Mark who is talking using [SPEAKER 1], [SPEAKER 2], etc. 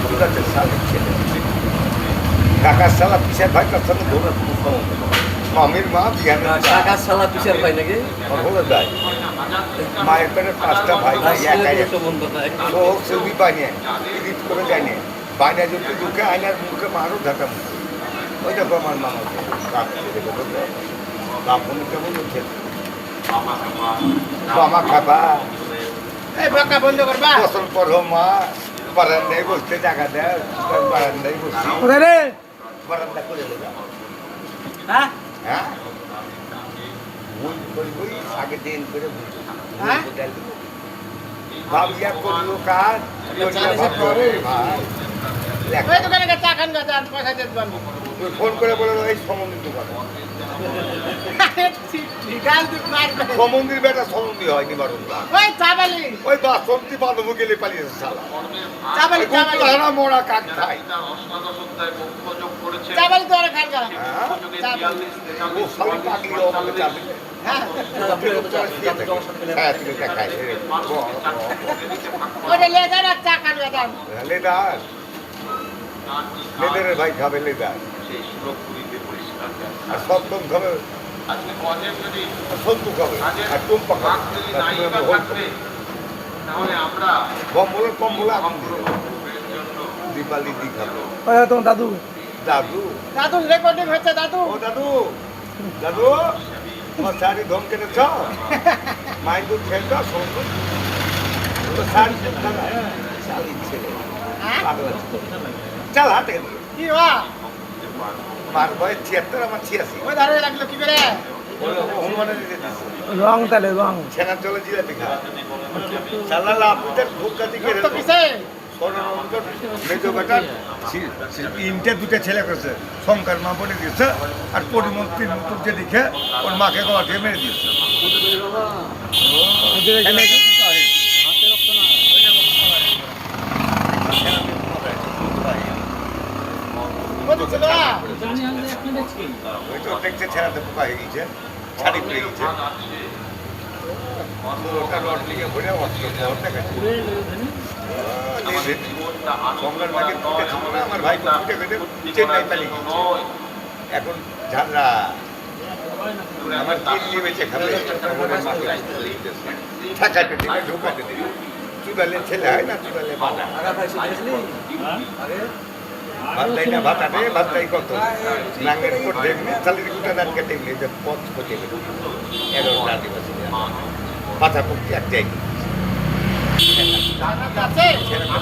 [SPEAKER 1] কুদাতে শালির ছেলে কাকার শালা পিসের ভাই তার সঙ্গে ধরে মামির মা বিহানের
[SPEAKER 2] কাকার শালা পিসার ভাই নাকি
[SPEAKER 1] হলে যায় মায়ের পেটে 5টা ভাই একাই ছবি বানিয়ে এডিট করে যায়নি বাইনা যদি ঢুকে আয়নার মুখে মারও ঢাকা মুখে ওই দেখো আমার মামা বাপন কেমন উঠে মামা খাবা
[SPEAKER 3] এই বাঁকা বন্ধ করবা
[SPEAKER 1] বছর পর মা বারান্দায় বসতে জায়গা দেয় বারান্দায় বসতে বারান্দা করে দেবে
[SPEAKER 3] হ্যাঁ
[SPEAKER 1] হ্যাঁ ওই আগে দিন করে
[SPEAKER 3] হ্যাঁ?
[SPEAKER 1] ভাবিয়া করলো কাজ
[SPEAKER 3] ওই দোকানে গিয়ে চা খান গা পয়সা দিয়ে দেবেন
[SPEAKER 1] ফোন করে বলে এই সমন্দির দোকানে
[SPEAKER 3] গাল দিক মারবে
[SPEAKER 1] সমন্দির বেটা সমন্দি হয় নিবারণ
[SPEAKER 3] ওই চাবালি
[SPEAKER 1] ওই বাসন্তী বাঁধবো গেলে পালিয়েছে সালা
[SPEAKER 3] চাবালি চাবালি
[SPEAKER 1] হারা মোড়া কাক খায়
[SPEAKER 3] চাবালি তো আর খান গা
[SPEAKER 1] হ্যাঁ ও সালা পাগলি আমাকে চাবি
[SPEAKER 3] হ্যাঁ
[SPEAKER 1] হ্যাঁ তুমি দেখাই
[SPEAKER 3] ওটা লিয়ে যান আর চা খান গা যান
[SPEAKER 1] লেদার লেদারের ভাই খাবে লেদার আর সপ্তম খাবে সন্তু খাবে আর টুম্পা খাবে কম্বলের কম্বলে আগুন দিবে দীপালি দি খাবে
[SPEAKER 2] তোমার দাদু
[SPEAKER 1] দাদু
[SPEAKER 3] দাদু রেকর্ডিং হচ্ছে দাদু
[SPEAKER 1] ও দাদু দাদু তোমার শাড়ি ধম কেটেছ মাই দুধ খেয়েছ সন্তু শাড়ি শাড়ির ছেলে
[SPEAKER 3] হ্যাঁ
[SPEAKER 1] পাগলা চাল হাতে
[SPEAKER 3] কি হওয়া
[SPEAKER 1] মার বয়স 76 আমার 86
[SPEAKER 3] ওই দাঁড়িয়ে লাগলো কি করে
[SPEAKER 1] হনুমানে দিতে দিচ্ছে
[SPEAKER 2] রং তাহলে রং
[SPEAKER 1] ছেনার জলে জিলাপি খা সাল্লাল্লাহ আপুদের ভোক্তা থেকে
[SPEAKER 3] তো কিসে
[SPEAKER 1] মেজো বেটার ইনটে দুটো ছেলে করেছে শঙ্কর মা বলে দিয়েছে আর পরিমন্ত্রীর মুতুর যে দেখে ওর মাকে গলা দিয়ে মেরে দিয়েছে ওই তো দেখছে ছেড়াতে পোকা হয়ে গেছে ছাড়ি পড়ে গেছে ওটা রড লিগে ভরে অস্ত্র দেখাচ্ছে সম্রাট মাকে আমার ভাই ফুটে ফেটে চেন্নাই পালিয়ে গেছে এখন ঝাড়রা আমার কিডনি বেঁচে খাবে ঠাকাতে দিলে ঢুকাতে দিলে চুদালে ছেলে হয় না চুদালে বানা ভাত দেয় না ভাত আনে ভাত দেয় কত লাঙ্গের উপর দেখবি চালির গুটা দান কেটে নিয়ে যে পথ পচে গেল এগারো আদিবাসী পাতা পক্ষে এক জায়গায়
[SPEAKER 3] আছে
[SPEAKER 1] ছেলেটা